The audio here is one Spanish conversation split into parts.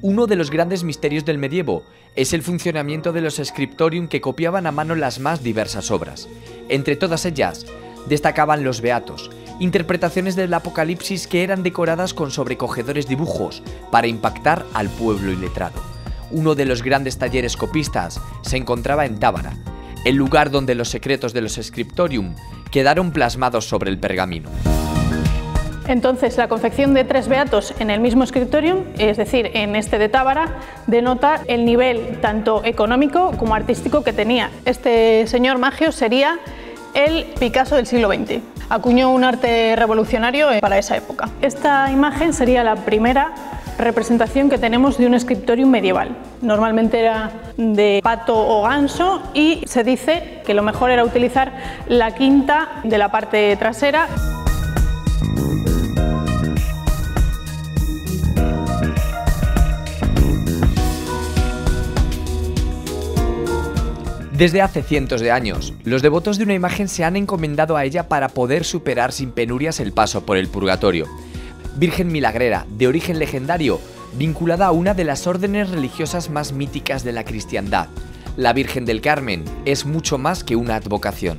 Uno de los grandes misterios del medievo es el funcionamiento de los scriptorium que copiaban a mano las más diversas obras. Entre todas ellas, destacaban los beatos, interpretaciones del Apocalipsis que eran decoradas con sobrecogedores dibujos para impactar al pueblo iletrado. Uno de los grandes talleres copistas se encontraba en Tábara, el lugar donde los secretos de los scriptorium quedaron plasmados sobre el pergamino. Entonces, la confección de 3 beatos en el mismo scriptorium, es decir, en este de Tábara, denota el nivel tanto económico como artístico que tenía. Este señor Magio sería el Picasso del siglo XX. Acuñó un arte revolucionario para esa época. Esta imagen sería la primera representación que tenemos de un scriptorium medieval. Normalmente era de pato o ganso y se dice que lo mejor era utilizar la quinta de la parte trasera. Desde hace cientos de años, los devotos de una imagen se han encomendado a ella para poder superar sin penurias el paso por el purgatorio. Virgen milagrera, de origen legendario, vinculada a una de las órdenes religiosas más míticas de la cristiandad, la Virgen del Carmen es mucho más que una advocación.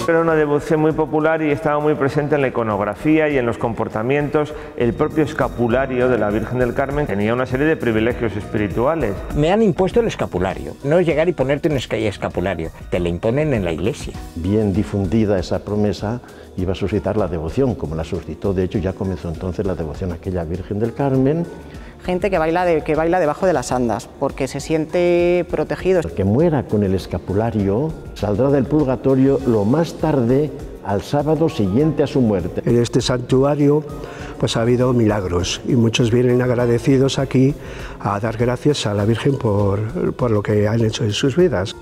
Era una devoción muy popular y estaba muy presente en la iconografía y en los comportamientos. El propio escapulario de la Virgen del Carmen tenía una serie de privilegios espirituales. Me han impuesto el escapulario, no es llegar y ponerte un escapulario, te lo imponen en la iglesia. Bien difundida esa promesa iba a suscitar la devoción, como la suscitó, de hecho ya comenzó entonces la devoción a aquella Virgen del Carmen. Gente que baila debajo de las andas, porque se siente protegido. El que muera con el escapulario saldrá del purgatorio lo más tarde al sábado siguiente a su muerte. En este santuario pues ha habido milagros y muchos vienen agradecidos aquí a dar gracias a la Virgen por lo que han hecho en sus vidas.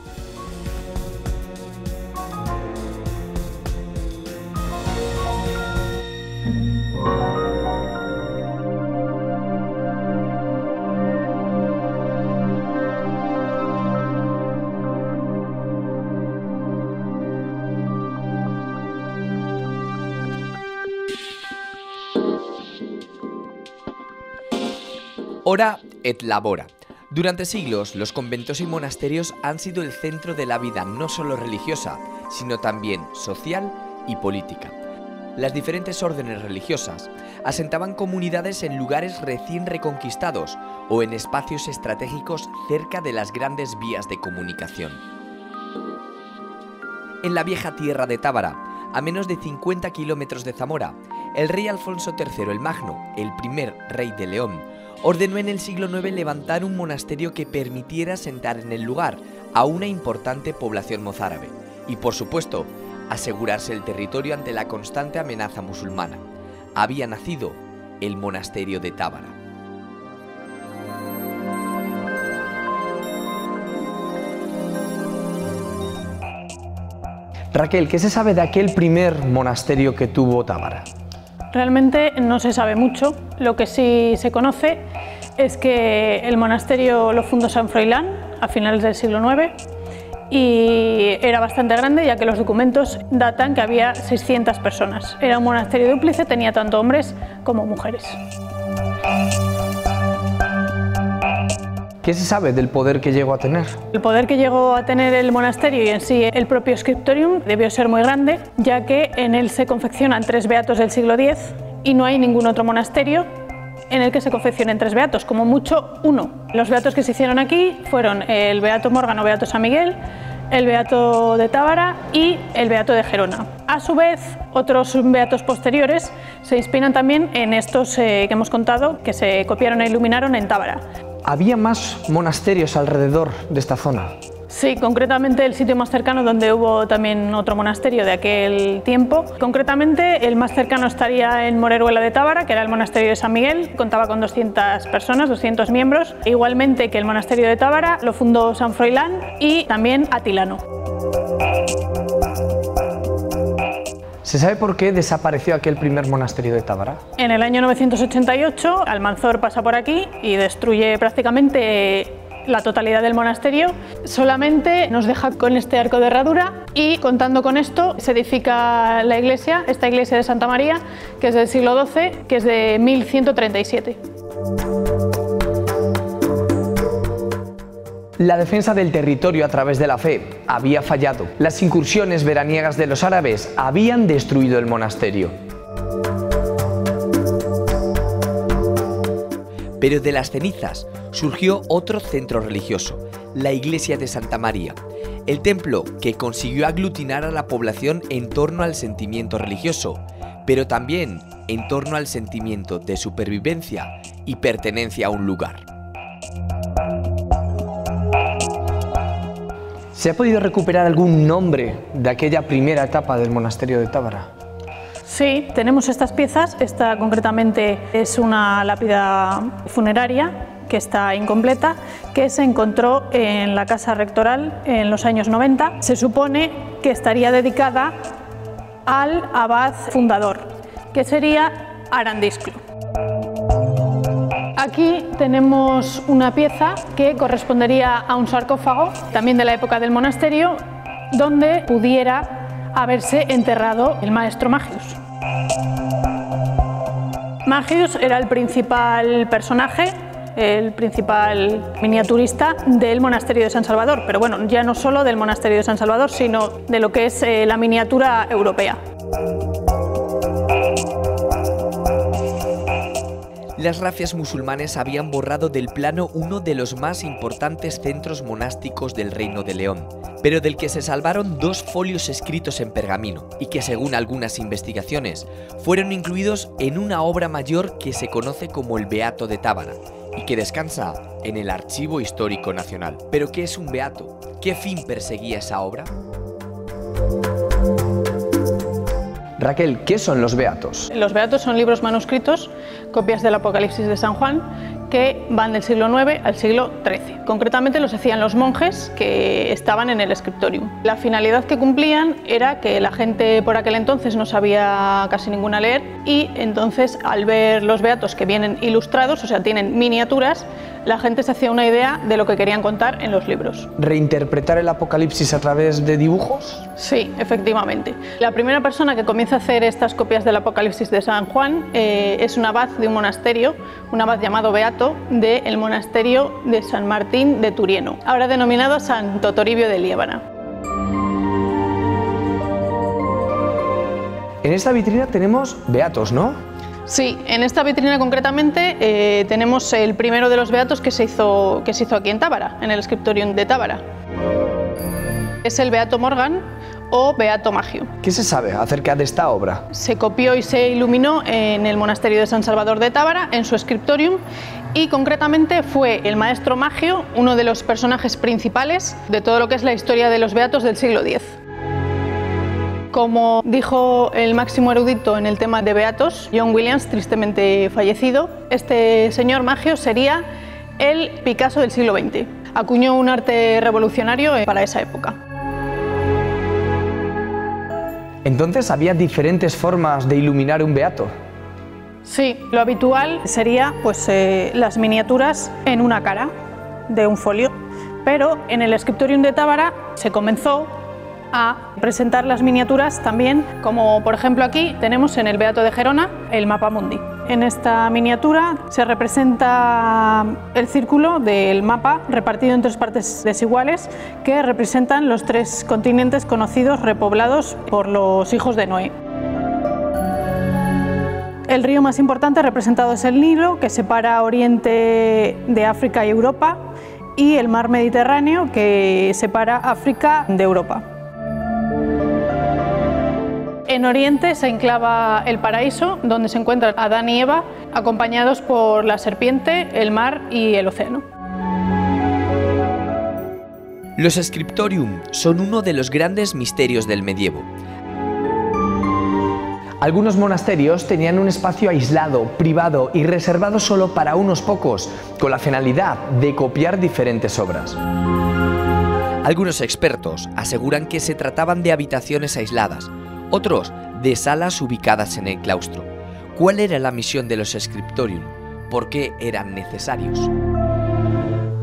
Ora et labora. Durante siglos, los conventos y monasterios han sido el centro de la vida no solo religiosa, sino también social y política. Las diferentes órdenes religiosas asentaban comunidades en lugares recién reconquistados o en espacios estratégicos cerca de las grandes vías de comunicación. En la vieja tierra de Tábara, a menos de 50 kilómetros de Zamora, el rey Alfonso III el Magno, el primer rey de León, ordenó en el siglo IX levantar un monasterio que permitiera asentar en el lugar a una importante población mozárabe y, por supuesto, asegurarse el territorio ante la constante amenaza musulmana. Había nacido el monasterio de Tábara. Raquel, ¿qué se sabe de aquel primer monasterio que tuvo Tábara? Realmente no se sabe mucho. Lo que sí se conoce es que el monasterio lo fundó San Froilán a finales del siglo IX y era bastante grande, ya que los documentos datan que había 600 personas. Era un monasterio dúplice, tenía tanto hombres como mujeres. ¿Qué se sabe del poder que llegó a tener? El poder que llegó a tener el monasterio y en sí el propio scriptorium debió ser muy grande, ya que en él se confeccionan 3 beatos del siglo X y no hay ningún otro monasterio en el que se confeccionen 3 beatos, como mucho 1. Los beatos que se hicieron aquí fueron el beato Morgan o beato San Miguel, el beato de Tábara y el beato de Gerona. A su vez, otros beatos posteriores se inspiran también en estos que hemos contado, que se copiaron e iluminaron en Tábara. ¿Había más monasterios alrededor de esta zona? Sí, concretamente el sitio más cercano donde hubo también otro monasterio de aquel tiempo. Concretamente el más cercano estaría en Moreruela de Tábara, que era el monasterio de San Miguel, contaba con 200 personas, 200 miembros. Igualmente que el monasterio de Tábara lo fundó San Froilán y también Atilano. ¿Se sabe por qué desapareció aquel primer monasterio de Tábara? En el año 988 Almanzor pasa por aquí y destruye prácticamente la totalidad del monasterio. Solamente nos deja con este arco de herradura y contando con esto se edifica la iglesia, esta iglesia de Santa María, que es del siglo XII, que es de 1137. La defensa del territorio a través de la fe había fallado. Las incursiones veraniegas de los árabes habían destruido el monasterio. Pero de las cenizas surgió otro centro religioso, la iglesia de Santa María, el templo que consiguió aglutinar a la población en torno al sentimiento religioso, pero también en torno al sentimiento de supervivencia y pertenencia a un lugar. ¿Se ha podido recuperar algún nombre de aquella primera etapa del monasterio de Tábara? Sí, tenemos estas piezas. Esta concretamente es una lápida funeraria que está incompleta, que se encontró en la casa rectoral en los años 90. Se supone que estaría dedicada al abad fundador, que sería Arandisclo. Aquí tenemos una pieza que correspondería a un sarcófago, también de la época del monasterio, donde pudiera haberse enterrado el maestro Magius. Magius era el principal personaje, el principal miniaturista del monasterio de San Salvador, pero bueno, ya no solo del monasterio de San Salvador, sino de lo que es la miniatura europea. Las rafias musulmanes habían borrado del plano uno de los más importantes centros monásticos del Reino de León, pero del que se salvaron 2 folios escritos en pergamino y que, según algunas investigaciones, fueron incluidos en una obra mayor que se conoce como el Beato de Tábara y que descansa en el Archivo Histórico Nacional. ¿Pero qué es un beato? ¿Qué fin perseguía esa obra? Raquel, ¿qué son los beatos? Los beatos son libros manuscritos, copias del Apocalipsis de San Juan, que van del siglo IX al siglo XIII. Concretamente los hacían los monjes que estaban en el scriptorium. La finalidad que cumplían era que la gente por aquel entonces no sabía casi ninguna leer y entonces al ver los beatos que vienen ilustrados, o sea, tienen miniaturas, la gente se hacía una idea de lo que querían contar en los libros. ¿Reinterpretar el Apocalipsis a través de dibujos? Sí, efectivamente. La primera persona que comienza a hacer estas copias del Apocalipsis de San Juan es un abad de un monasterio, un abad llamado Beato, del monasterio de San Martín de Turieno, ahora denominado Santo Toribio de Liébana. En esta vitrina tenemos beatos, ¿no? Sí, en esta vitrina concretamente tenemos el primero de los beatos que se hizo aquí en Tábara, en el scriptorium de Tábara. Es el Beato Morgan o Beato Magio. ¿Qué se sabe acerca de esta obra? Se copió y se iluminó en el monasterio de San Salvador de Tábara, en su scriptorium, y concretamente fue el maestro Magio uno de los personajes principales de todo lo que es la historia de los beatos del siglo X. Como dijo el máximo erudito en el tema de beatos, John Williams, tristemente fallecido, este señor Magio sería el Picasso del siglo XX. Acuñó un arte revolucionario para esa época. Entonces, ¿había diferentes formas de iluminar un beato? Sí, lo habitual sería pues, las miniaturas en una cara de un folio, pero en el scriptorium de Tábara se comenzó a presentar las miniaturas también, como por ejemplo aquí tenemos en el Beato de Gerona el Mapa Mundi. En esta miniatura se representa el círculo del mapa repartido en 3 partes desiguales que representan los 3 continentes conocidos repoblados por los hijos de Noé. El río más importante representado es el Nilo, que separa Oriente de África y Europa, y el mar Mediterráneo, que separa África de Europa. En Oriente se enclava el paraíso, donde se encuentran Adán y Eva, acompañados por la serpiente, el mar y el océano. Los scriptorium son uno de los grandes misterios del medievo. Algunos monasterios tenían un espacio aislado, privado y reservado solo para unos pocos, con la finalidad de copiar diferentes obras. Algunos expertos aseguran que se trataban de habitaciones aisladas, otros de salas ubicadas en el claustro. ¿Cuál era la misión de los scriptorium? ¿Por qué eran necesarios?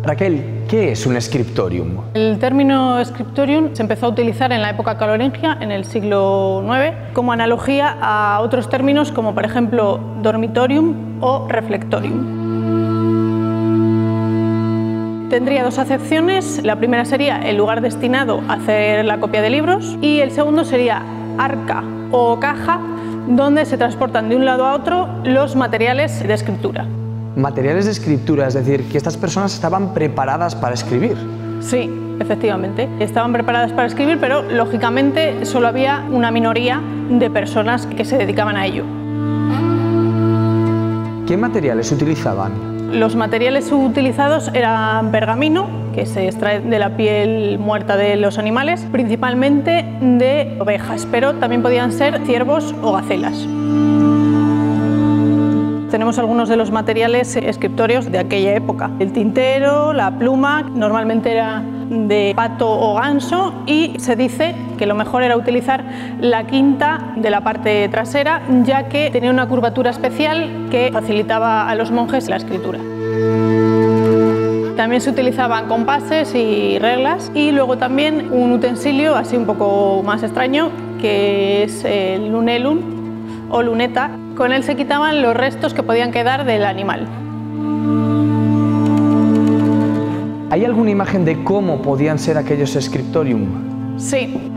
Raquel, ¿qué es un scriptorium? El término scriptorium se empezó a utilizar en la época carolingia, en el siglo IX, como analogía a otros términos como por ejemplo dormitorium o reflectorium. Tendría dos acepciones. La primera sería el lugar destinado a hacer la copia de libros y el segundo sería arca o caja, donde se transportan de un lado a otro los materiales de escritura. Materiales de escritura, es decir, que estas personas estaban preparadas para escribir. Sí, efectivamente. Estaban preparadas para escribir, pero lógicamente solo había una minoría de personas que se dedicaban a ello. ¿Qué materiales utilizaban? Los materiales utilizados eran pergamino, que se extrae de la piel muerta de los animales, principalmente de ovejas, pero también podían ser ciervos o gacelas. Tenemos algunos de los materiales escriptorios de aquella época. El tintero, la pluma, normalmente era de pato o ganso, y se dice que lo mejor era utilizar la quinta de la parte trasera, ya que tenía una curvatura especial que facilitaba a los monjes la escritura. También se utilizaban compases y reglas, y luego también un utensilio así un poco más extraño, que es el lunelum o luneta. Con él se quitaban los restos que podían quedar del animal. ¿Hay alguna imagen de cómo podían ser aquellos scriptorium? Sí.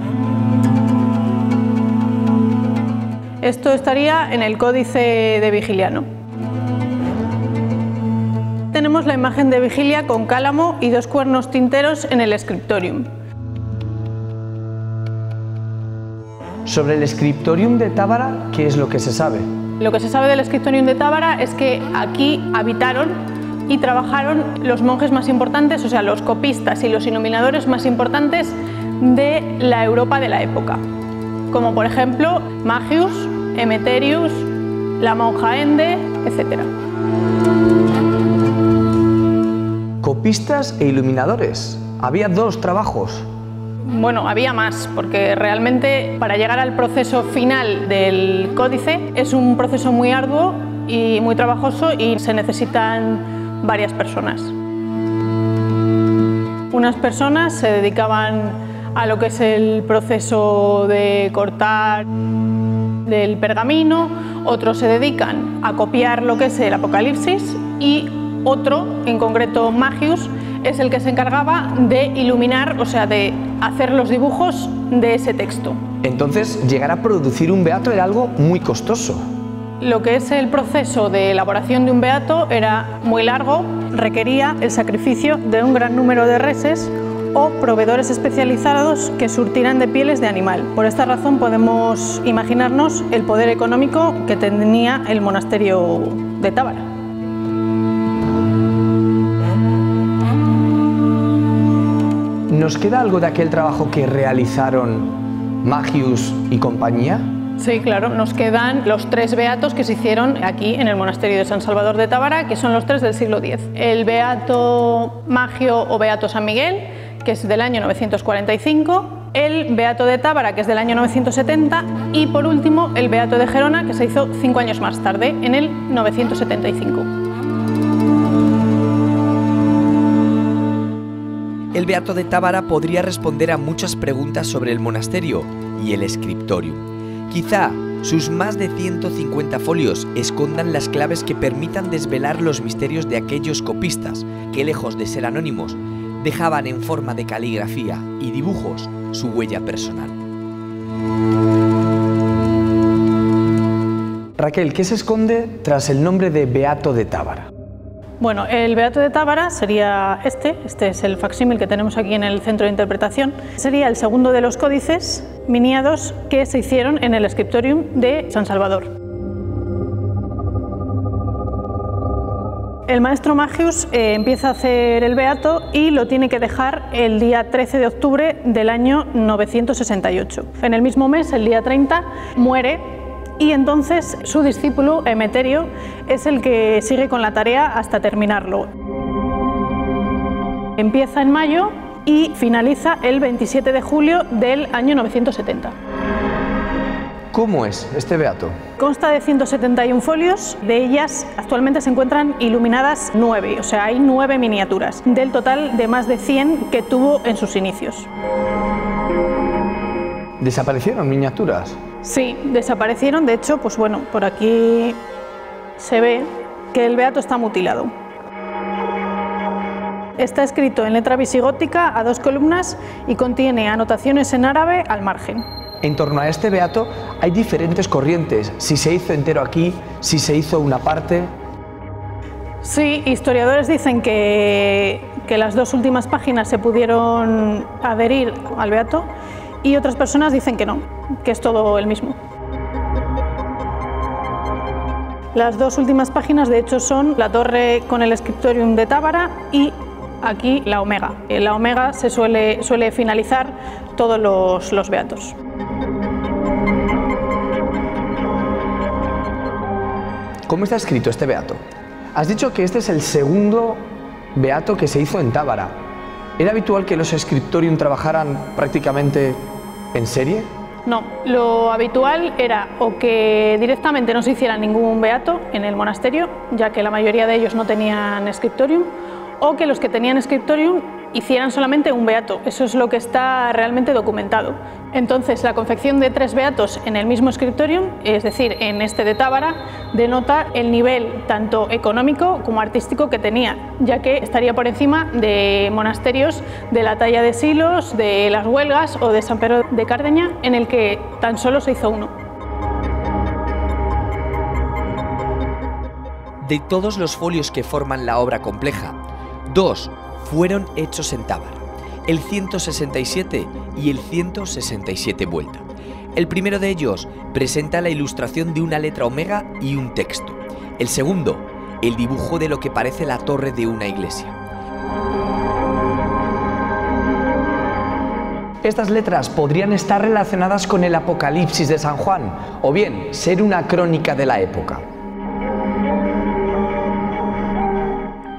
Esto estaría en el Códice de Vigiliano. Tenemos la imagen de Vigilia con cálamo y dos cuernos tinteros en el scriptorium. Sobre el scriptorium de Tábara, ¿qué es lo que se sabe? Lo que se sabe del scriptorium de Tábara es que aquí habitaron y trabajaron los monjes más importantes, o sea, los copistas y los iluminadores más importantes de la Europa de la época, como por ejemplo Magius, Emeterius, la monja Ende, etc. Copistas e iluminadores. Había dos trabajos. Bueno, había más, porque realmente para llegar al proceso final del códice es un proceso muy arduo y muy trabajoso, y se necesitan varias personas. Unas personas se dedicaban a lo que es el proceso de cortar del pergamino, otros se dedican a copiar lo que es el Apocalipsis, y otro, en concreto Magius, es el que se encargaba de iluminar, o sea, de hacer los dibujos de ese texto. Entonces, llegar a producir un beato era algo muy costoso. Lo que es el proceso de elaboración de un beato era muy largo, requería el sacrificio de un gran número de reses o proveedores especializados que surtieran de pieles de animal. Por esta razón podemos imaginarnos el poder económico que tenía el monasterio de Tábara. ¿Nos queda algo de aquel trabajo que realizaron Magius y compañía? Sí, claro, nos quedan los tres beatos que se hicieron aquí en el monasterio de San Salvador de Tábara, que son los tres del siglo X. El beato Magio o beato San Miguel, que es del año 945, el beato de Tábara, que es del año 970, y por último el beato de Gerona, que se hizo 5 años más tarde, en el 975. El beato de Tábara podría responder a muchas preguntas sobre el monasterio y el scriptorium. Quizá sus más de 150 folios escondan las claves que permitan desvelar los misterios de aquellos copistas que, lejos de ser anónimos, dejaban en forma de caligrafía y dibujos su huella personal. Raquel, ¿qué se esconde tras el nombre de Beato de Tábara? Bueno, el beato de Tábara sería este es el facsímil que tenemos aquí en el centro de interpretación. Sería el segundo de los códices miniados que se hicieron en el scriptorium de San Salvador. El maestro Magius empieza a hacer el beato y lo tiene que dejar el día 13 de octubre del año 968. En el mismo mes, el día 30, muere. Y entonces su discípulo, Emeterio, es el que sigue con la tarea hasta terminarlo. Empieza en mayo y finaliza el 27 de julio del año 970. ¿Cómo es este beato? Consta de 171 folios, de ellas actualmente se encuentran iluminadas 9, o sea, hay 9 miniaturas, del total de más de 100 que tuvo en sus inicios. ¿Desaparecieron miniaturas? Sí, desaparecieron. De hecho, pues bueno, por aquí se ve que el beato está mutilado. Está escrito en letra visigótica a 2 columnas y contiene anotaciones en árabe al margen. En torno a este beato hay diferentes corrientes, si se hizo entero aquí, si se hizo una parte. Sí, historiadores dicen que las 2 últimas páginas se pudieron adherir al beato y otras personas dicen que no, que es todo el mismo. Las 2 últimas páginas de hecho son la torre con el scriptorium de Tábara y aquí la omega. En la omega se suele finalizar todos los beatos. ¿Cómo está escrito este beato? Has dicho que este es el segundo beato que se hizo en Tábara. ¿Era habitual que los scriptorium trabajaran prácticamente en serie? No, lo habitual era o que directamente no se hiciera ningún beato en el monasterio, ya que la mayoría de ellos no tenían scriptorium, o que los que tenían scriptorium hicieran solamente un beato. Eso es lo que está realmente documentado. Entonces, la confección de 3 beatos en el mismo scriptorium, es decir, en este de Tábara, denota el nivel tanto económico como artístico que tenía, ya que estaría por encima de monasterios de la talla de Silos, de las Huelgas o de San Pedro de Cardeña, en el que tan solo se hizo uno. De todos los folios que forman la obra compleja, 2 fueron hechos en Tábara, el 167 y el 167 vuelta. El primero de ellos presenta la ilustración de una letra omega y un texto. El segundo, el dibujo de lo que parece la torre de una iglesia. Estas letras podrían estar relacionadas con el Apocalipsis de San Juan, o bien ser una crónica de la época.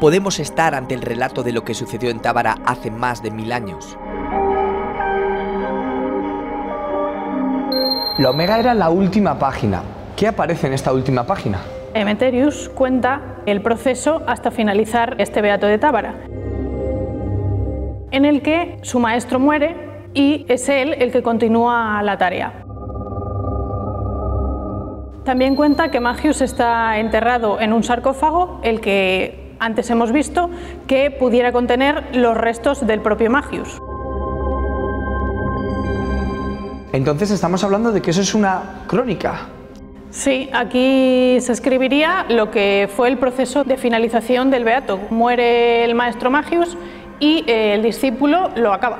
Podemos estar ante el relato de lo que sucedió en Tábara hace más de 1000 años. La omega era la última página. ¿Qué aparece en esta última página? Emeterius cuenta el proceso hasta finalizar este beato de Tábara, en el que su maestro muere y es él el que continúa la tarea. También cuenta que Magius está enterrado en un sarcófago, el que antes hemos visto, que pudiera contener los restos del propio Magius. Entonces estamos hablando de que eso es una crónica. Sí, aquí se escribiría lo que fue el proceso de finalización del beato. Muere el maestro Magius y el discípulo lo acaba.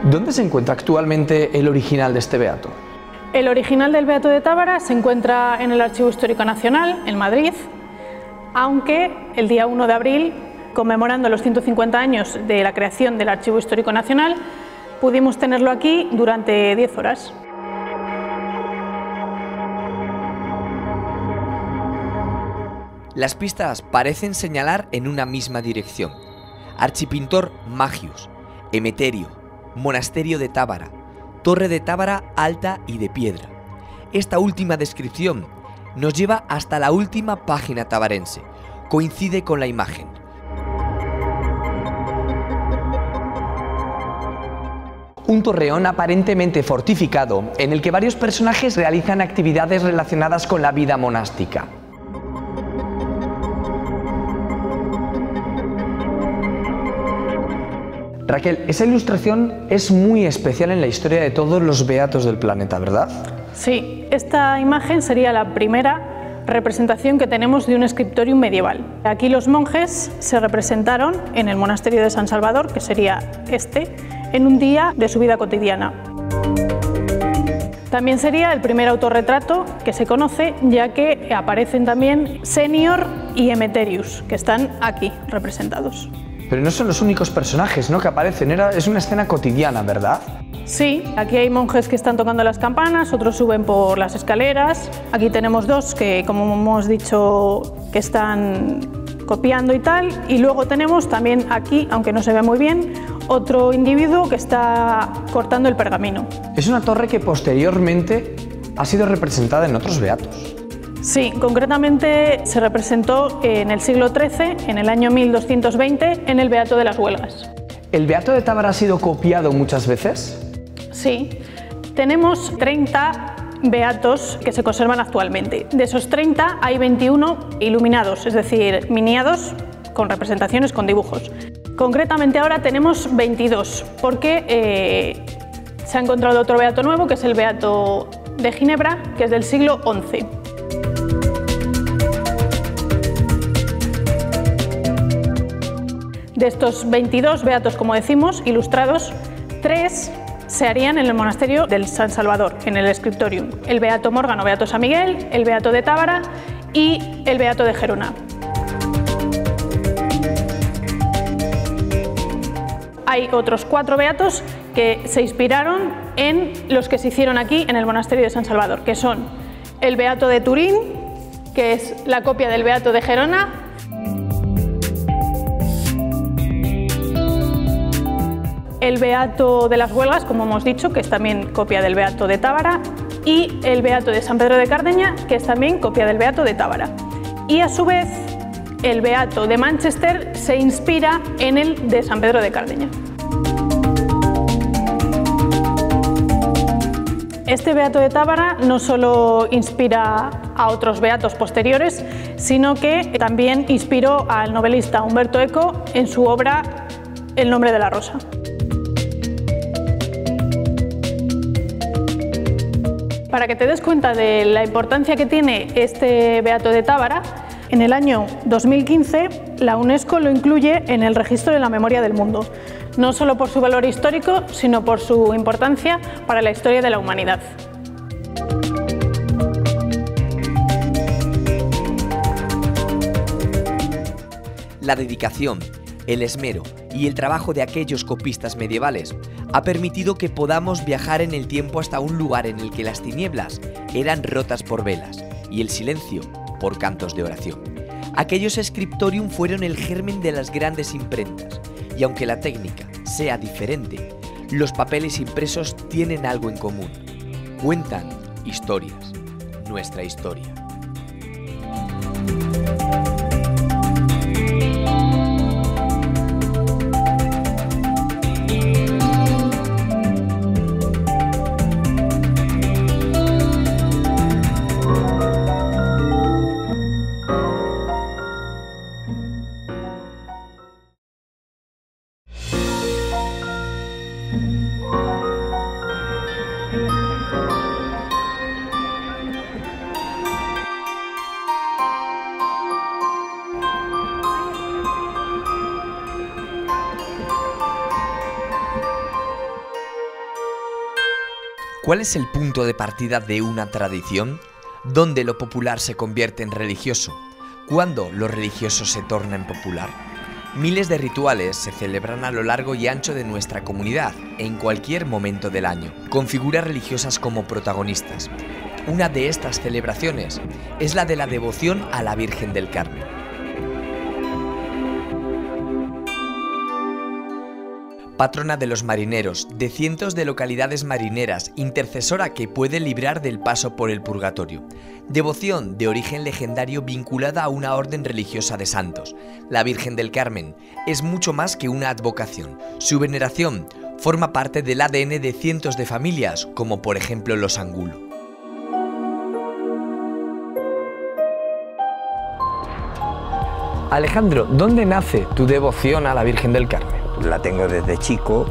¿Dónde se encuentra actualmente el original de este beato? El original del beato de Tábara se encuentra en el Archivo Histórico Nacional, en Madrid, aunque el día 1 de abril, conmemorando los 150 años de la creación del Archivo Histórico Nacional, pudimos tenerlo aquí durante 10 horas. Las pistas parecen señalar en una misma dirección. Archipintor Magius, Emeterio, Monasterio de Tábara, Torre de Tábara alta y de piedra. Esta última descripción nos lleva hasta la última página tabarense. Coincide con la imagen. Un torreón aparentemente fortificado en el que varios personajes realizan actividades relacionadas con la vida monástica. Raquel, esa ilustración es muy especial en la historia de todos los beatos del planeta, ¿verdad? Sí, esta imagen sería la primera representación que tenemos de un scriptorium medieval. Aquí los monjes se representaron en el monasterio de San Salvador, que sería este, en un día de su vida cotidiana. También sería el primer autorretrato que se conoce, ya que aparecen también Senior y Emeterius, que están aquí representados. Pero no son los únicos personajes, ¿no?, que aparecen. Es una escena cotidiana, ¿verdad? Sí, aquí hay monjes que están tocando las campanas, otros suben por las escaleras. Aquí tenemos dos que, como hemos dicho, que están copiando y tal. Y luego tenemos también aquí, aunque no se ve muy bien, otro individuo que está cortando el pergamino. Es una torre que posteriormente ha sido representada en otros beatos. Sí, concretamente se representó en el siglo XIII, en el año 1220, en el Beato de las Huelgas. ¿El Beato de Tábara ha sido copiado muchas veces? Sí, tenemos 30 beatos que se conservan actualmente. De esos 30 hay 21 iluminados, es decir, miniados con representaciones, con dibujos. Concretamente ahora tenemos 22, porque se ha encontrado otro beato nuevo, que es el beato de Ginebra, que es del siglo XI. De estos 22 beatos, como decimos, ilustrados, 3 se harían en el monasterio del San Salvador, en el Scriptorium. El beato Morgan o beato San Miguel, el beato de Tábara y el beato de Gerona. Hay otros 4 beatos que se inspiraron en los que se hicieron aquí en el monasterio de San Salvador, que son el beato de Turín, que es la copia del beato de Gerona, el beato de las Huelgas, como hemos dicho, que es también copia del beato de Tábara, y el beato de San Pedro de Cardeña, que es también copia del beato de Tábara. Y a su vez, el beato de Manchester se inspira en el de San Pedro de Cardeña. Este beato de Tábara no solo inspira a otros beatos posteriores, sino que también inspiró al novelista Umberto Eco en su obra El nombre de la rosa. Para que te des cuenta de la importancia que tiene este beato de Tábara, en el año 2015 la UNESCO lo incluye en el registro de la memoria del mundo, no solo por su valor histórico, sino por su importancia para la historia de la humanidad. La dedicación, el esmero y el trabajo de aquellos copistas medievales ha permitido que podamos viajar en el tiempo hasta un lugar en el que las tinieblas eran rotas por velas y el silencio por cantos de oración. Aquellos scriptorium fueron el germen de las grandes imprentas, y aunque la técnica sea diferente, los papeles impresos tienen algo en común. Cuentan historias, nuestra historia. ¿Cuál es el punto de partida de una tradición? ¿Dónde lo popular se convierte en religioso? ¿Cuándo lo religioso se torna en popular? Miles de rituales se celebran a lo largo y ancho de nuestra comunidad, en cualquier momento del año, con figuras religiosas como protagonistas. Una de estas celebraciones es la de la devoción a la Virgen del Carmen. Patrona de los marineros, de cientos de localidades marineras, intercesora que puede librar del paso por el purgatorio. Devoción de origen legendario vinculada a una orden religiosa de santos. La Virgen del Carmen es mucho más que una advocación. Su veneración forma parte del ADN de cientos de familias, como por ejemplo los Angulo. Alejandro, ¿dónde nace tu devoción a la Virgen del Carmen? La tengo desde chico,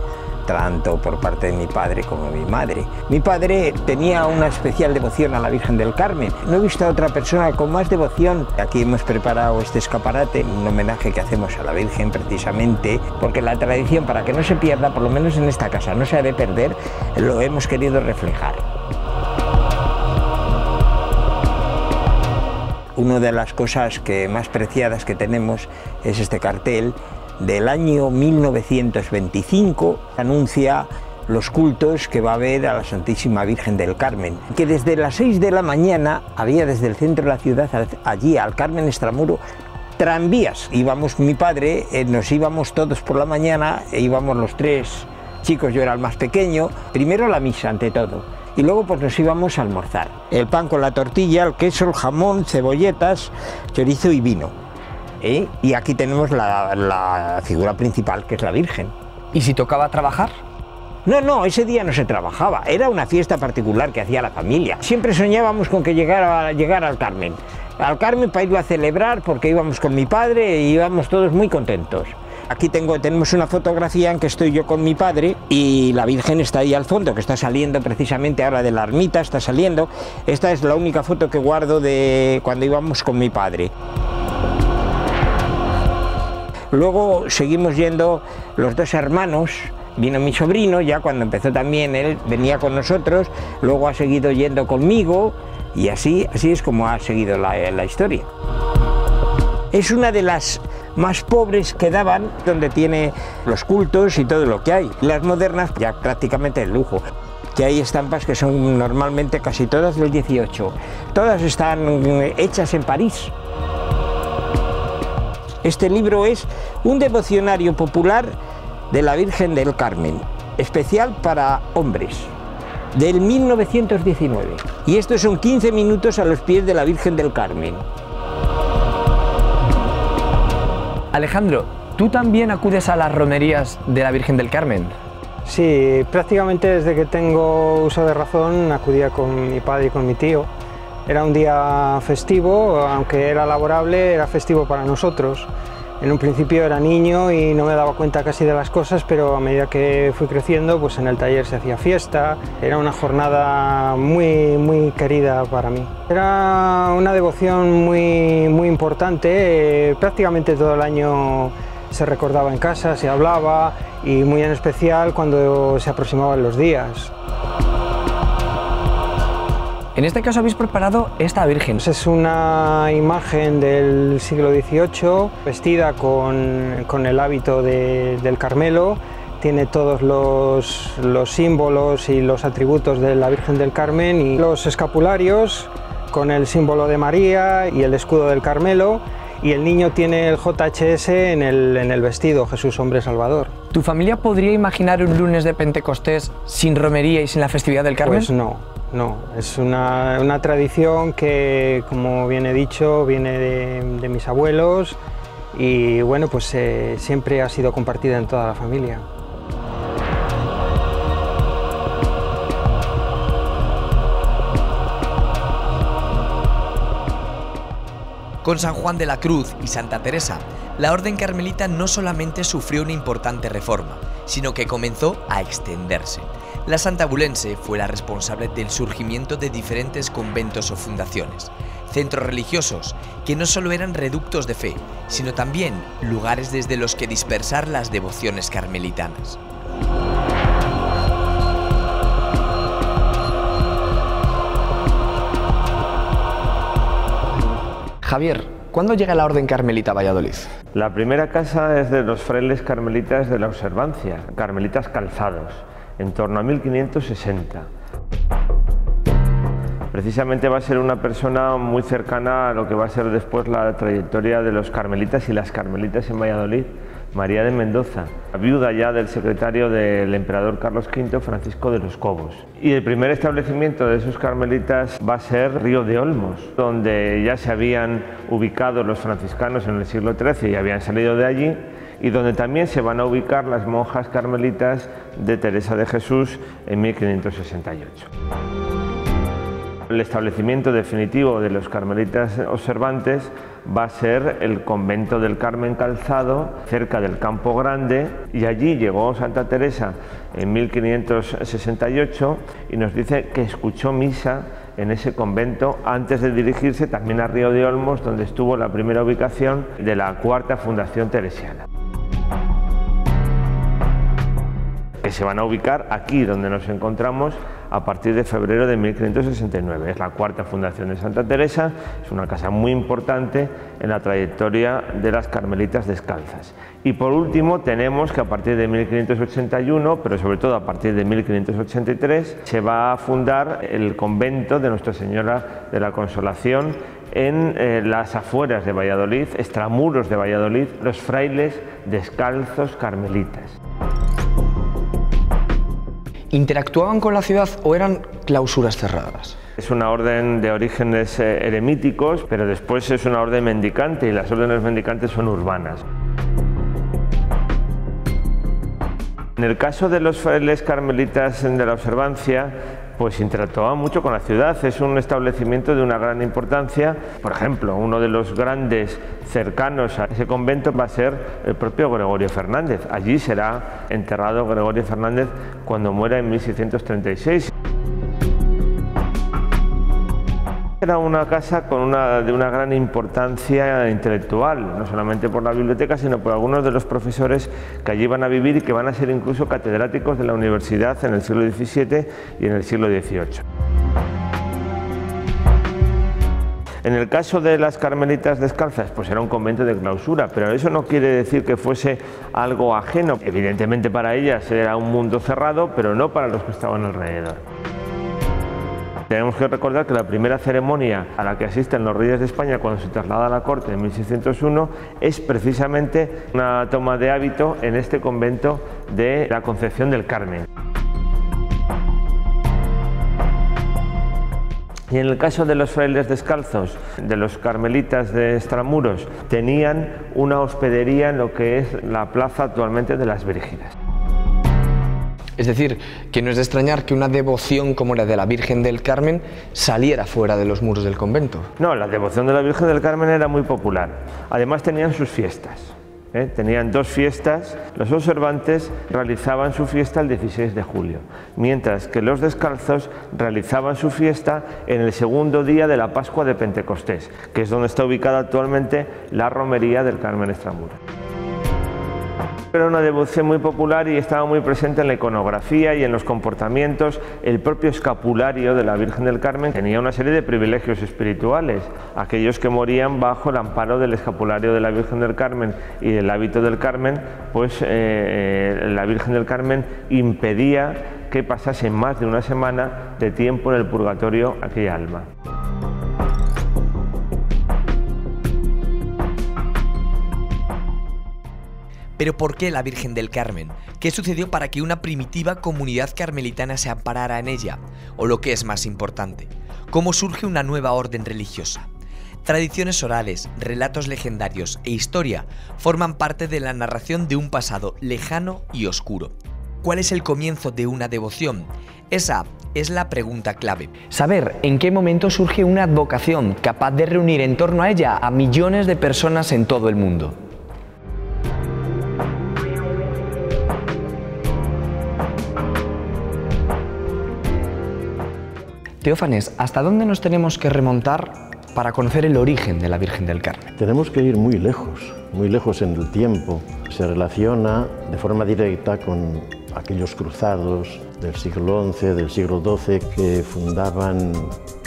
tanto por parte de mi padre como de mi madre. Mi padre tenía una especial devoción a la Virgen del Carmen. No he visto a otra persona con más devoción. Aquí hemos preparado este escaparate, un homenaje que hacemos a la Virgen precisamente, porque la tradición, para que no se pierda, por lo menos en esta casa, no se ha de perder, lo hemos querido reflejar. Una de las cosas más preciadas que tenemos es este cartel del año 1925, anuncia los cultos que va a haber a la Santísima Virgen del Carmen, que desde las 6 de la mañana había desde el centro de la ciudad allí al Carmen Extramuro tranvías. Íbamos mi padre, nos íbamos todos por la mañana, íbamos los 3 chicos, yo era el más pequeño, primero la misa ante todo, y luego pues nos íbamos a almorzar. El pan con la tortilla, el queso, el jamón, cebolletas, chorizo y vino. Y aquí tenemos la figura principal, que es la Virgen. ¿Y si tocaba trabajar? No, ese día no se trabajaba, era una fiesta particular que hacía la familia. Siempre soñábamos con que llegara al Carmen. al Carmen para irlo a celebrar, porque íbamos con mi padre y íbamos todos muy contentos. Aquí tenemos una fotografía en que estoy yo con mi padre y la Virgen está ahí al fondo, que está saliendo precisamente ahora de la ermita, está saliendo. Esta es la única foto que guardo de cuando íbamos con mi padre. Luego seguimos yendo los dos hermanos, vino mi sobrino, ya cuando empezó también él venía con nosotros, luego ha seguido yendo conmigo y así es como ha seguido la historia. Es una de las más pobres que daban, donde tiene los cultos y todo lo que hay. Las modernas ya prácticamente el lujo, que hay estampas que son normalmente casi todas del 18, todas están hechas en París. Este libro es un devocionario popular de la Virgen del Carmen, especial para hombres, del 1919. Y estos son 15 minutos a los pies de la Virgen del Carmen. Alejandro, ¿tú también acudes a las romerías de la Virgen del Carmen? Sí, prácticamente desde que tengo uso de razón acudía con mi padre y con mi tío. Era un día festivo, aunque era laborable, era festivo para nosotros. En un principio era niño y no me daba cuenta casi de las cosas, pero a medida que fui creciendo, pues en el taller se hacía fiesta. Era una jornada muy querida para mí. Era una devoción muy importante, prácticamente todo el año se recordaba en casa, se hablaba, y muy en especial cuando se aproximaban los días. En este caso habéis preparado esta Virgen. Es una imagen del siglo XVIII, vestida con el hábito del Carmelo. Tiene todos los símbolos y los atributos de la Virgen del Carmen y los escapularios con el símbolo de María y el escudo del Carmelo. Y el niño tiene el JHS en el vestido, Jesús Hombre Salvador. ¿Tu familia podría imaginar un lunes de Pentecostés sin romería y sin la festividad del Carmen? Pues no. No, es una tradición que, como bien he dicho, viene de mis abuelos y bueno, pues siempre ha sido compartida en toda la familia. Con San Juan de la Cruz y Santa Teresa, la Orden Carmelita no solamente sufrió una importante reforma, sino que comenzó a extenderse. La Santa Abulense fue la responsable del surgimiento de diferentes conventos o fundaciones, centros religiosos que no solo eran reductos de fe, sino también lugares desde los que dispersar las devociones carmelitanas. Javier, ¿cuándo llega la Orden Carmelita a Valladolid? La primera casa es de los frailes carmelitas de la Observancia, carmelitas calzados, en torno a 1560. Precisamente va a ser una persona muy cercana a lo que va a ser después la trayectoria de los carmelitas y las carmelitas en Valladolid, María de Mendoza, viuda ya del secretario del emperador Carlos V, Francisco de los Cobos. Y el primer establecimiento de esos carmelitas va a ser Río de Olmos, donde ya se habían ubicado los franciscanos en el siglo XIII y habían salido de allí, y donde también se van a ubicar las monjas carmelitas de Teresa de Jesús en 1568. El establecimiento definitivo de los carmelitas observantes va a ser el convento del Carmen Calzado, cerca del Campo Grande, y allí llegó Santa Teresa en 1568 y nos dice que escuchó misa en ese convento antes de dirigirse también a Río de Olmos, donde estuvo la primera ubicación de la cuarta fundación teresiana. Que se van a ubicar aquí donde nos encontramos a partir de febrero de 1569. Es la cuarta fundación de Santa Teresa, es una casa muy importante en la trayectoria de las carmelitas descalzas. Y por último tenemos que a partir de 1581, pero sobre todo a partir de 1583, se va a fundar el convento de Nuestra Señora de la Consolación en las afueras de Valladolid, extramuros de Valladolid, los frailes descalzos carmelitas. ¿Interactuaban con la ciudad o eran clausuras cerradas? Es una orden de orígenes eremíticos, pero después es una orden mendicante y las órdenes mendicantes son urbanas. En el caso de los frailes carmelitas de la Observancia, pues interactuaba mucho con la ciudad. Es un establecimiento de una gran importancia. Por ejemplo, uno de los grandes cercanos a ese convento va a ser el propio Gregorio Fernández. Allí será enterrado Gregorio Fernández cuando muera en 1636. Era una casa de una gran importancia intelectual, no solamente por la biblioteca, sino por algunos de los profesores que allí van a vivir y que van a ser incluso catedráticos de la universidad en el siglo XVII y en el siglo XVIII. En el caso de las Carmelitas Descalzas, pues era un convento de clausura, pero eso no quiere decir que fuese algo ajeno. Evidentemente para ellas era un mundo cerrado, pero no para los que estaban alrededor. Tenemos que recordar que la primera ceremonia a la que asisten los reyes de España cuando se traslada a la corte en 1601 es precisamente una toma de hábito en este convento de la Concepción del Carmen. Y en el caso de los frailes descalzos, de los carmelitas de Extramuros, tenían una hospedería en lo que es la plaza actualmente de las Brígidas. Es decir, que no es de extrañar que una devoción como la de la Virgen del Carmen saliera fuera de los muros del convento. No, la devoción de la Virgen del Carmen era muy popular. Además tenían sus fiestas. Tenían dos fiestas. Los observantes realizaban su fiesta el 16 de julio, mientras que los descalzos realizaban su fiesta en el segundo día de la Pascua de Pentecostés, que es donde está ubicada actualmente la romería del Carmen Extramuros. Era una devoción muy popular y estaba muy presente en la iconografía y en los comportamientos. El propio escapulario de la Virgen del Carmen tenía una serie de privilegios espirituales. Aquellos que morían bajo el amparo del escapulario de la Virgen del Carmen y del hábito del Carmen, pues la Virgen del Carmen impedía que pasase más de una semana de tiempo en el purgatorio aquella alma. ¿Pero por qué la Virgen del Carmen? ¿Qué sucedió para que una primitiva comunidad carmelitana se amparara en ella? O lo que es más importante, ¿cómo surge una nueva orden religiosa? Tradiciones orales, relatos legendarios e historia forman parte de la narración de un pasado lejano y oscuro. ¿Cuál es el comienzo de una devoción? Esa es la pregunta clave. Saber en qué momento surge una advocación capaz de reunir en torno a ella a millones de personas en todo el mundo. Teófanes, ¿hasta dónde nos tenemos que remontar para conocer el origen de la Virgen del Carmen? Tenemos que ir muy lejos en el tiempo. Se relaciona de forma directa con aquellos cruzados del siglo XI, del siglo XII, que fundaban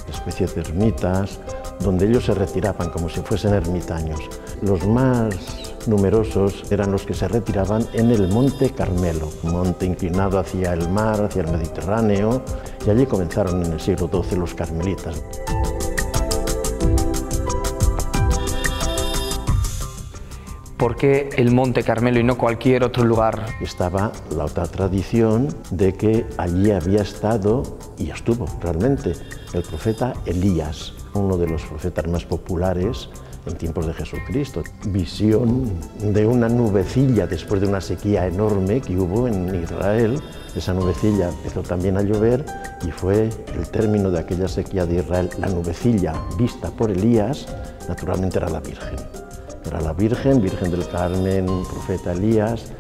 especies de ermitas, donde ellos se retiraban como si fuesen ermitaños. Los más numerosos eran los que se retiraban en el Monte Carmelo, un monte inclinado hacia el mar, hacia el Mediterráneo, y allí comenzaron en el siglo XII los carmelitas. ¿Por qué el Monte Carmelo y no cualquier otro lugar? Estaba la otra tradición de que allí había estado, y estuvo realmente, el profeta Elías, uno de los profetas más populares en tiempos de Jesucristo. Visión de una nubecilla después de una sequía enorme que hubo en Israel. Esa nubecilla empezó también a llover y fue el término de aquella sequía de Israel. La nubecilla vista por Elías, naturalmente era la Virgen. Era la Virgen, Virgen del Carmen, profeta Elías.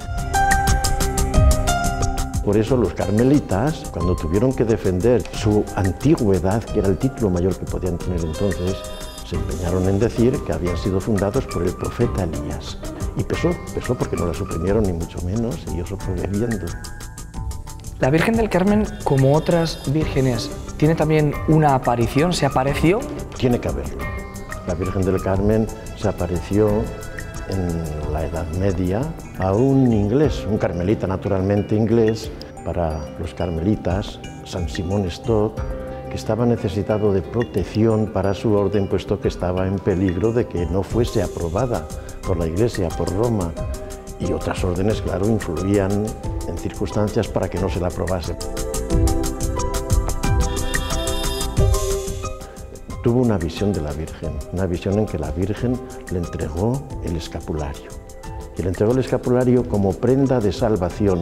Por eso los carmelitas, cuando tuvieron que defender su antigüedad, que era el título mayor que podían tener entonces, se empeñaron en decir que habían sido fundados por el profeta Elías. Y pesó porque no la suprimieron ni mucho menos, y eso fue bebiendo. La Virgen del Carmen, como otras vírgenes, ¿tiene también una aparición? ¿Se apareció? Tiene que haberlo. La Virgen del Carmen se apareció en la Edad Media a un inglés, un carmelita naturalmente inglés, para los carmelitas, San Simón Stock, que estaba necesitado de protección para su orden, puesto que estaba en peligro de que no fuese aprobada por la Iglesia, por Roma, y otras órdenes, claro, influían en circunstancias para que no se la aprobase. Tuvo una visión de la Virgen, una visión en que la Virgen le entregó el escapulario. Y le entregó el escapulario como prenda de salvación,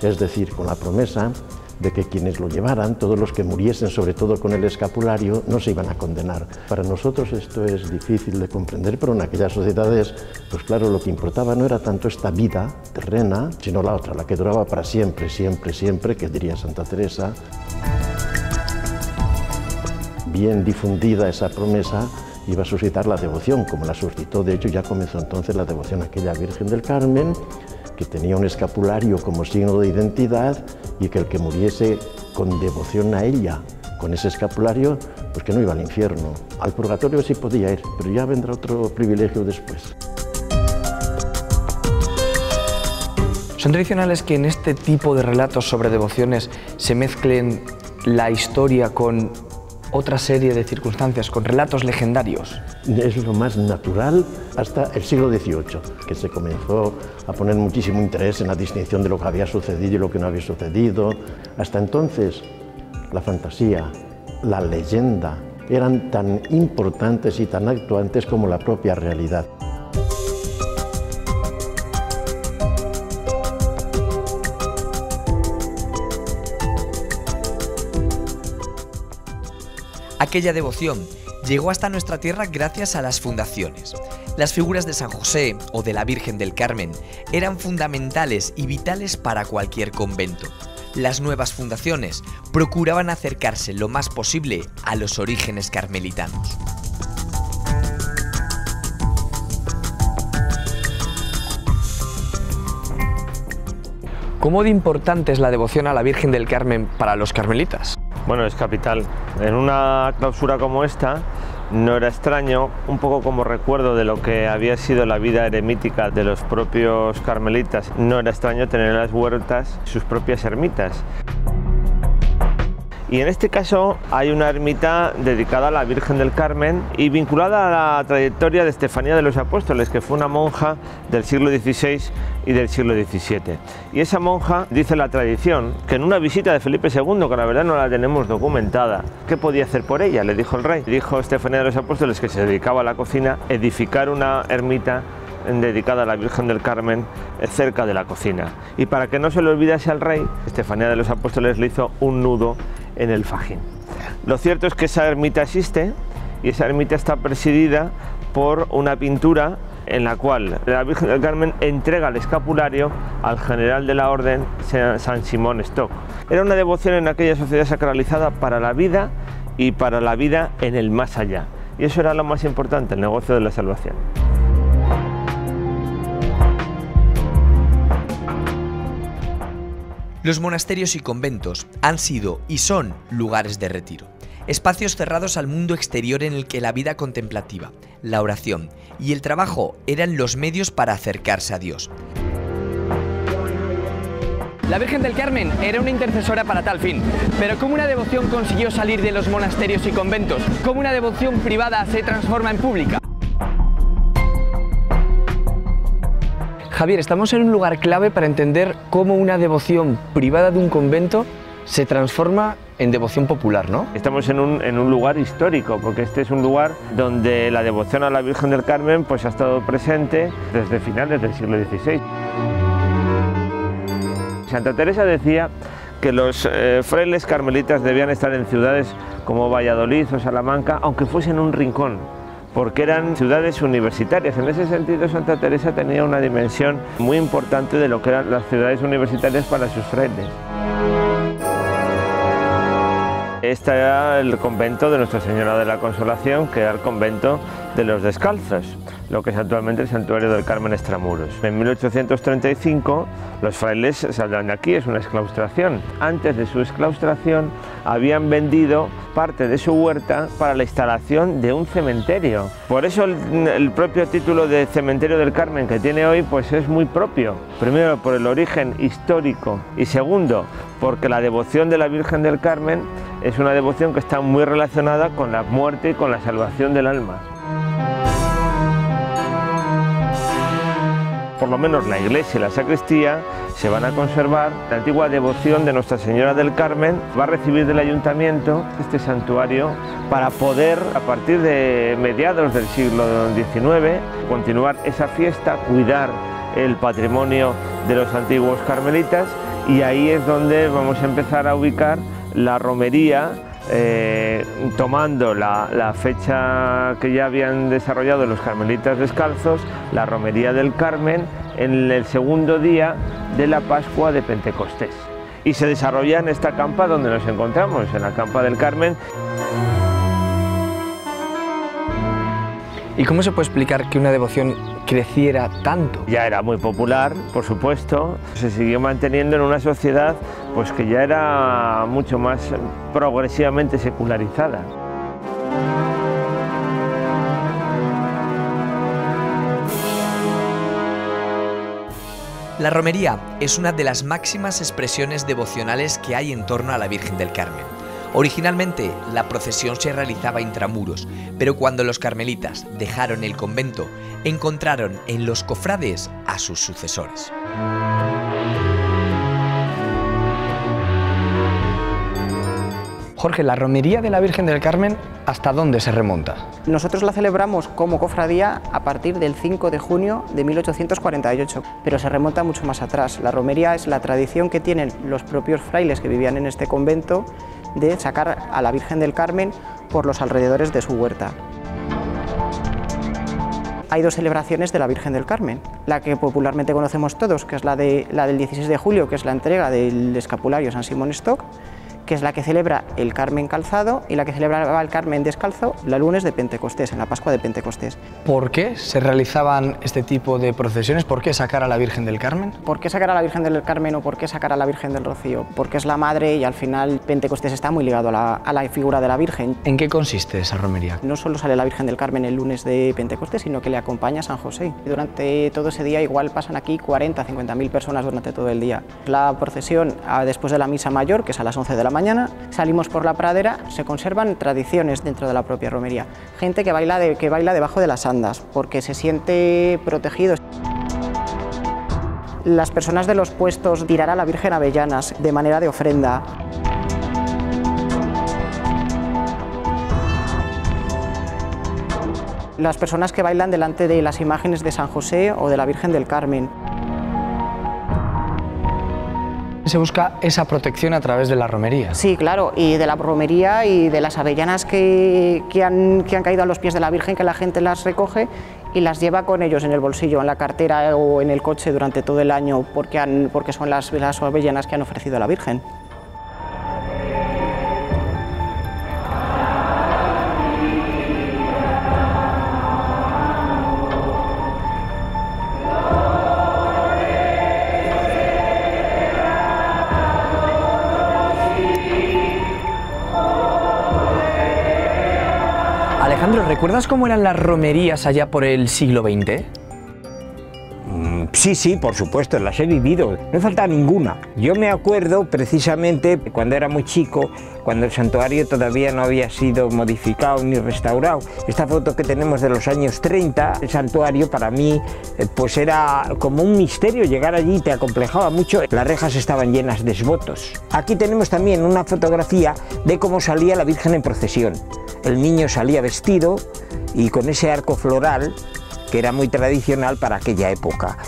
es decir, con la promesa de que quienes lo llevaran, todos los que muriesen, sobre todo con el escapulario, no se iban a condenar. Para nosotros esto es difícil de comprender, pero en aquellas sociedades, pues claro, lo que importaba no era tanto esta vida terrena, sino la otra, la que duraba para siempre, siempre, siempre, que diría Santa Teresa. Bien difundida esa promesa, iba a suscitar la devoción, como la suscitó. De hecho, ya comenzó entonces la devoción a aquella Virgen del Carmen, que tenía un escapulario como signo de identidad, y que el que muriese con devoción a ella, con ese escapulario, pues que no iba al infierno. Al purgatorio sí podía ir, pero ya vendrá otro privilegio después. ¿Son tradicionales que en este tipo de relatos sobre devociones se mezclen la historia con otra serie de circunstancias, con relatos legendarios? Es lo más natural hasta el siglo XVIII, que se comenzó a poner muchísimo interés en la distinción de lo que había sucedido y lo que no había sucedido. Hasta entonces, la fantasía, la leyenda, eran tan importantes y tan actuantes como la propia realidad. Aquella devoción llegó hasta nuestra tierra gracias a las fundaciones. Las figuras de San José o de la Virgen del Carmen eran fundamentales y vitales para cualquier convento. Las nuevas fundaciones procuraban acercarse lo más posible a los orígenes carmelitanos. ¿Cómo de importante es la devoción a la Virgen del Carmen para los carmelitas? Bueno, es capital. En una clausura como esta no era extraño, un poco como recuerdo de lo que había sido la vida eremítica de los propios carmelitas, no era extraño tener en las huertas sus propias ermitas. Y en este caso hay una ermita dedicada a la Virgen del Carmen y vinculada a la trayectoria de Estefanía de los Apóstoles, que fue una monja del siglo XVI y del siglo XVII. Y esa monja, dice la tradición, que en una visita de Felipe II, que la verdad no la tenemos documentada, ¿qué podía hacer por ella?, le dijo el rey. Dijo Estefanía de los Apóstoles, que se dedicaba a la cocina, edificar una ermita dedicada a la Virgen del Carmen cerca de la cocina. Y para que no se le olvidase al rey, Estefanía de los Apóstoles le hizo un nudo en el fajín. Lo cierto es que esa ermita existe y esa ermita está presidida por una pintura en la cual la Virgen del Carmen entrega el escapulario al general de la orden San Simón Stock. Era una devoción en aquella sociedad sacralizada para la vida y para la vida en el más allá. Y eso era lo más importante, el negocio de la salvación. Los monasterios y conventos han sido y son lugares de retiro, espacios cerrados al mundo exterior en el que la vida contemplativa, la oración y el trabajo eran los medios para acercarse a Dios. La Virgen del Carmen era una intercesora para tal fin, pero ¿cómo una devoción consiguió salir de los monasterios y conventos? ¿Cómo una devoción privada se transforma en pública? Javier, estamos en un lugar clave para entender cómo una devoción privada de un convento se transforma en devoción popular, ¿no? Estamos en un lugar histórico, porque este es un lugar donde la devoción a la Virgen del Carmen pues, ha estado presente desde finales del siglo XVI. Santa Teresa decía que los frailes carmelitas debían estar en ciudades como Valladolid o Salamanca, aunque fuesen un rincón, porque eran ciudades universitarias. En ese sentido, Santa Teresa tenía una dimensión muy importante de lo que eran las ciudades universitarias para sus frailes. Este era el convento de Nuestra Señora de la Consolación, que era el convento de los Descalzos, lo que es actualmente el Santuario del Carmen Extramuros. En 1835 los frailes saldrán de aquí, es una exclaustración. Antes de su exclaustración habían vendido parte de su huerta para la instalación de un cementerio. Por eso el propio título de Cementerio del Carmen que tiene hoy pues es muy propio. Primero por el origen histórico y segundo porque la devoción de la Virgen del Carmen es una devoción que está muy relacionada con la muerte y con la salvación del alma. Por lo menos la iglesia y la sacristía se van a conservar. La antigua devoción de Nuestra Señora del Carmen va a recibir del ayuntamiento este santuario para poder, a partir de mediados del siglo XIX, continuar esa fiesta, cuidar el patrimonio de los antiguos carmelitas y ahí es donde vamos a empezar a ubicar la romería, tomando la fecha que ya habían desarrollado los carmelitas descalzos, la romería del Carmen, en el segundo día de la Pascua de Pentecostés. Y se desarrolla en esta campa donde nos encontramos, en la campa del Carmen. ¿Y cómo se puede explicar que una devoción creciera tanto? Ya era muy popular, por supuesto, se siguió manteniendo en una sociedad pues que ya era mucho más progresivamente secularizada. La romería es una de las máximas expresiones devocionales que hay en torno a la Virgen del Carmen. Originalmente, la procesión se realizaba intramuros, pero cuando los carmelitas dejaron el convento, encontraron en los cofrades a sus sucesores. Jorge, ¿la romería de la Virgen del Carmen hasta dónde se remonta? Nosotros la celebramos como cofradía a partir del 5 de junio de 1848, pero se remonta mucho más atrás. La romería es la tradición que tienen los propios frailes que vivían en este convento de sacar a la Virgen del Carmen por los alrededores de su huerta. Hay dos celebraciones de la Virgen del Carmen, la que popularmente conocemos todos, que es la del 16 de julio, que es la entrega del escapulario San Simón Stock, que es la que celebra el Carmen calzado, y la que celebra el Carmen descalzo el lunes de Pentecostés, en la Pascua de Pentecostés. ¿Por qué se realizaban este tipo de procesiones? ¿Por qué sacar a la Virgen del Carmen? ¿Por qué sacar a la Virgen del Carmen o por qué sacar a la Virgen del Rocío? Porque es la madre y al final Pentecostés está muy ligado a la figura de la Virgen. ¿En qué consiste esa romería? No solo sale la Virgen del Carmen el lunes de Pentecostés, sino que le acompaña San José. Durante todo ese día igual pasan aquí 40 o 50.000 personas durante todo el día. La procesión después de la misa mayor, que es a las 11 de la mañana, salimos por la pradera, se conservan tradiciones dentro de la propia romería. Gente que baila debajo de las andas, porque se siente protegido. Las personas de los puestos tirar a la Virgen avellanas de manera de ofrenda. Las personas que bailan delante de las imágenes de San José o de la Virgen del Carmen. Se busca esa protección a través de la romería. Sí, claro, y de la romería y de las avellanas que han caído a los pies de la Virgen, que la gente las recoge y las lleva con ellos en el bolsillo, en la cartera o en el coche durante todo el año, porque son las avellanas que han ofrecido a la Virgen. Alejandro, ¿recuerdas cómo eran las romerías allá por el siglo XX? Sí, por supuesto, las he vivido, no me falta ninguna. Yo me acuerdo precisamente cuando era muy chico, cuando el santuario todavía no había sido modificado ni restaurado. Esta foto que tenemos de los años 30, el santuario para mí pues era como un misterio. Llegar allí te acomplejaba mucho, las rejas estaban llenas de esvotos. Aquí tenemos también una fotografía de cómo salía la Virgen en procesión. El niño salía vestido y con ese arco floral que era muy tradicional para aquella época.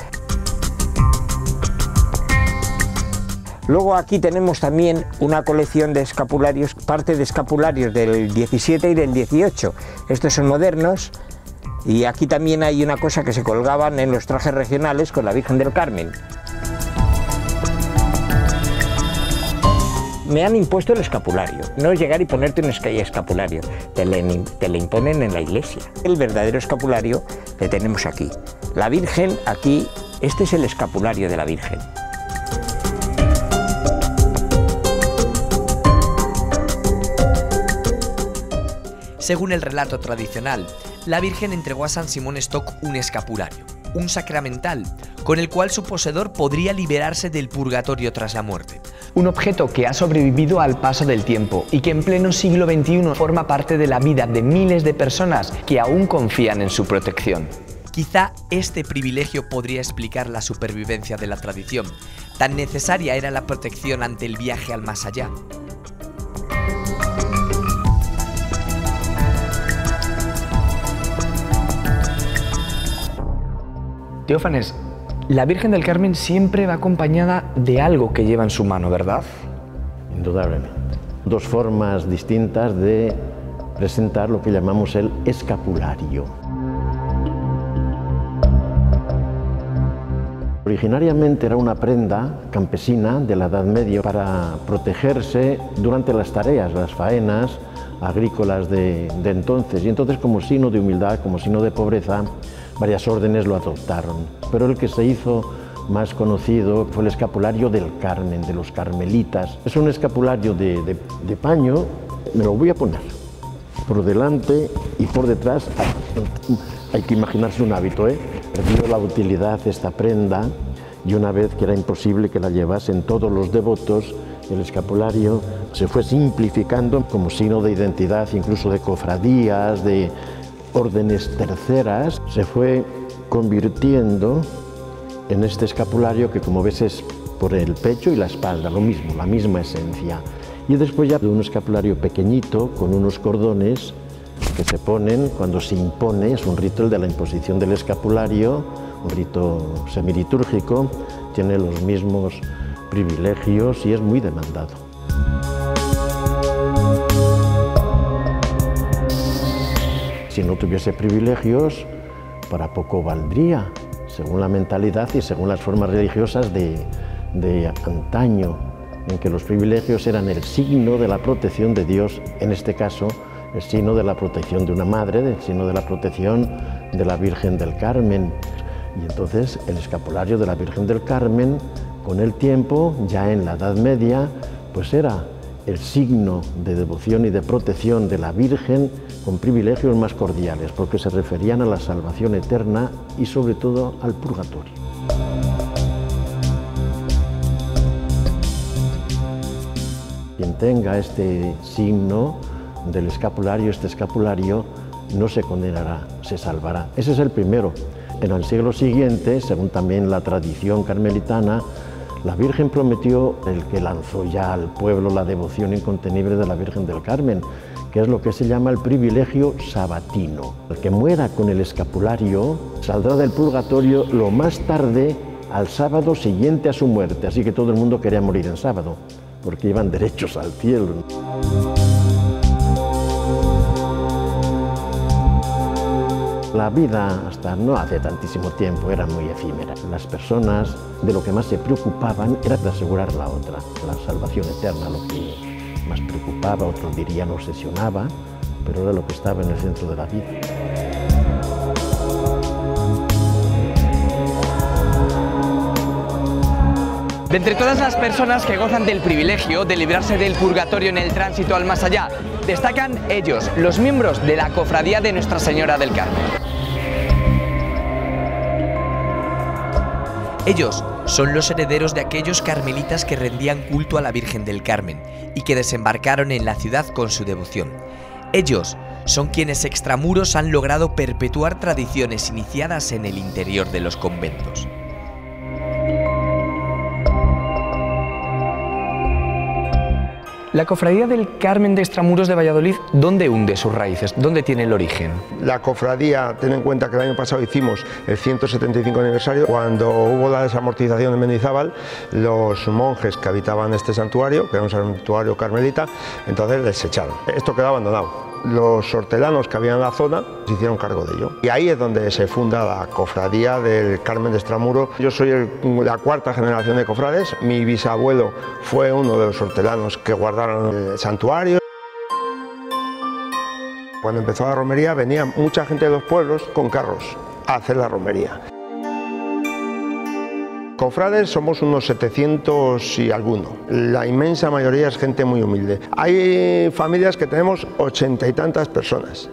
Luego aquí tenemos también una colección de escapularios, parte de escapularios del 17 y del 18. Estos son modernos y aquí también hay una cosa que se colgaban en los trajes regionales con la Virgen del Carmen. Me han impuesto el escapulario, no es llegar y ponerte un escapulario, te le imponen en la iglesia. El verdadero escapulario le tenemos aquí. La Virgen aquí, este es el escapulario de la Virgen. Según el relato tradicional, la Virgen entregó a San Simón Stock un escapulario, un sacramental, con el cual su poseedor podría liberarse del purgatorio tras la muerte. Un objeto que ha sobrevivido al paso del tiempo y que en pleno siglo XXI forma parte de la vida de miles de personas que aún confían en su protección. Quizá este privilegio podría explicar la supervivencia de la tradición. Tan necesaria era la protección ante el viaje al más allá. Teófanes, La Virgen del Carmen siempre va acompañada de algo que lleva en su mano, ¿verdad? Indudablemente. Dos formas distintas de presentar lo que llamamos el escapulario. Originariamente era una prenda campesina de la Edad Media para protegerse durante las tareas, las faenas agrícolas de entonces. Y entonces, como signo de humildad, como signo de pobreza, varias órdenes lo adoptaron. Pero el que se hizo más conocido fue el escapulario del Carmen, de los carmelitas. Es un escapulario de paño, me lo voy a poner por delante y por detrás. Hay que imaginarse un hábito, Perdió la utilidad esta prenda y una vez que era imposible que la llevasen todos los devotos, el escapulario se fue simplificando como signo de identidad, incluso de cofradías, de órdenes terceras. Se fue convirtiendo en este escapulario que, como ves, es por el pecho y la espalda, lo mismo, la misma esencia. Y después ya de un escapulario pequeñito con unos cordones que se ponen cuando se impone, es un rito el de la imposición del escapulario, un rito semilitúrgico, tiene los mismos privilegios y es muy demandado. Si no tuviese privilegios, para poco valdría, según la mentalidad y según las formas religiosas de antaño, en que los privilegios eran el signo de la protección de Dios, en este caso, el signo de la protección de una madre, el signo de la protección de la Virgen del Carmen. Y entonces el escapulario de la Virgen del Carmen, con el tiempo, ya en la Edad Media, pues era el signo de devoción y de protección de la Virgen con privilegios más cordiales, porque se referían a la salvación eterna y sobre todo al purgatorio. Quien tenga este signo del escapulario, este escapulario, no se condenará, se salvará. Ese es el primero. En el siglo siguiente, según también la tradición carmelitana, la Virgen prometió el que lanzó ya al pueblo la devoción incontenible de la Virgen del Carmen, que es lo que se llama el privilegio sabatino. El que muera con el escapulario saldrá del purgatorio lo más tarde al sábado siguiente a su muerte, así que todo el mundo quería morir en sábado, porque iban derechos al cielo. La vida, hasta no hace tantísimo tiempo, era muy efímera. Las personas de lo que más se preocupaban era de asegurar la otra, la salvación eterna, lo que más preocupaba, otros dirían obsesionaba, pero era lo que estaba en el centro de la vida. De entre todas las personas que gozan del privilegio de librarse del purgatorio en el tránsito al más allá, destacan ellos, los miembros de la Cofradía de Nuestra Señora del Carmen. Ellos son los herederos de aquellos carmelitas que rendían culto a la Virgen del Carmen y que desembarcaron en la ciudad con su devoción. Ellos son quienes extramuros han logrado perpetuar tradiciones iniciadas en el interior de los conventos. La Cofradía del Carmen de Extramuros de Valladolid, ¿dónde hunde sus raíces? ¿Dónde tiene el origen? La cofradía, ten en cuenta que el año pasado hicimos el 175 aniversario, cuando hubo la desamortización de Mendizábal, los monjes que habitaban este santuario, que era un santuario carmelita, entonces les echaron. Esto quedó abandonado. Los hortelanos que habían en la zona se hicieron cargo de ello. Y ahí es donde se funda la Cofradía del Carmen de Extramuros. Yo soy la cuarta generación de cofrades. Mi bisabuelo fue uno de los hortelanos que guardaron el santuario. Cuando empezó la romería venía mucha gente de los pueblos con carros a hacer la romería. Cofrades somos unos 700 y alguno. La inmensa mayoría es gente muy humilde. Hay familias que tenemos 80 y tantas personas.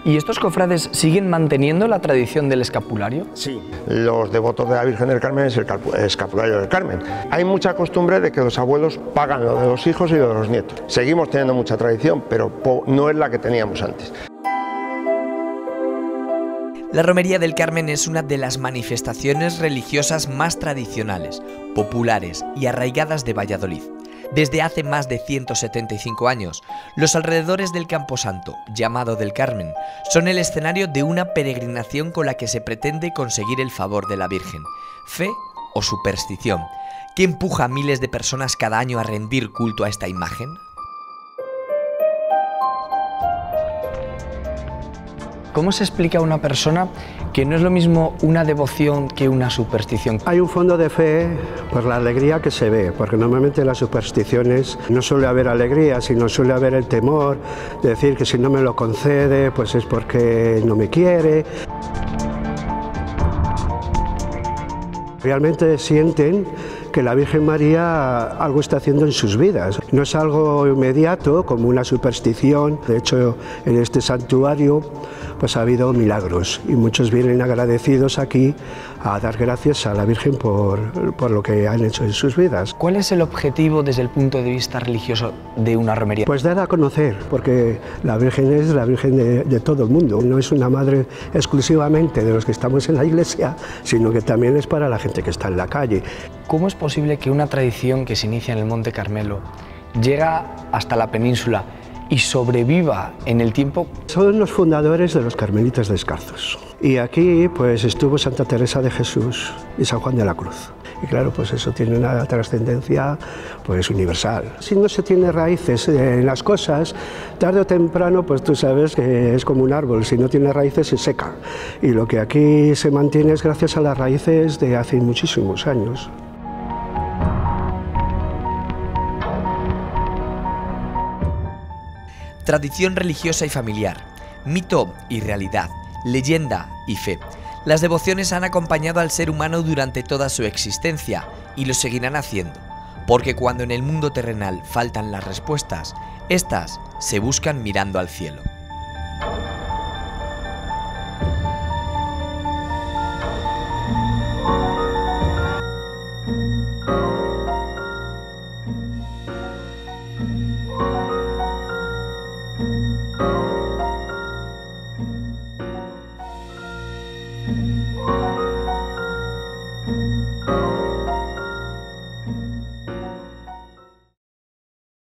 ¿Y estos cofrades siguen manteniendo la tradición del escapulario? Sí. Los devotos de la Virgen del Carmen es el escapulario del Carmen. Hay mucha costumbre de que los abuelos pagan lo de los hijos y lo de los nietos. Seguimos teniendo mucha tradición, pero no es la que teníamos antes. La Romería del Carmen es una de las manifestaciones religiosas más tradicionales, populares y arraigadas de Valladolid. Desde hace más de 175 años, los alrededores del Camposanto, llamado del Carmen, son el escenario de una peregrinación con la que se pretende conseguir el favor de la Virgen, fe o superstición, que empuja a miles de personas cada año a rendir culto a esta imagen. ¿Cómo se explica a una persona que no es lo mismo una devoción que una superstición? Hay un fondo de fe por la alegría que se ve, porque normalmente en las supersticiones no suele haber alegría, sino suele haber el temor de decir que si no me lo concede, pues es porque no me quiere. Realmente sienten que la Virgen María algo está haciendo en sus vidas. No es algo inmediato como una superstición. De hecho, en este santuario pues ha habido milagros y muchos vienen agradecidos aquí a dar gracias a la Virgen por lo que han hecho en sus vidas. ¿Cuál es el objetivo desde el punto de vista religioso de una romería? Pues dar a conocer, porque la Virgen es la Virgen de todo el mundo. No es una madre exclusivamente de los que estamos en la iglesia, sino que también es para la gente que está en la calle. ¿Cómo es posible que una tradición que se inicia en el Monte Carmelo llega hasta la península y sobreviva en el tiempo? Son los fundadores de los Carmelitas Descalzos. Y aquí pues estuvo Santa Teresa de Jesús y San Juan de la Cruz. Y claro, pues eso tiene una trascendencia pues universal. Si no se tiene raíces en las cosas, tarde o temprano pues tú sabes que es como un árbol, si no tiene raíces se seca. Y lo que aquí se mantiene es gracias a las raíces de hace muchísimos años. Tradición religiosa y familiar, mito y realidad, leyenda y fe. Las devociones han acompañado al ser humano durante toda su existencia y lo seguirán haciendo, porque cuando en el mundo terrenal faltan las respuestas, estas se buscan mirando al cielo.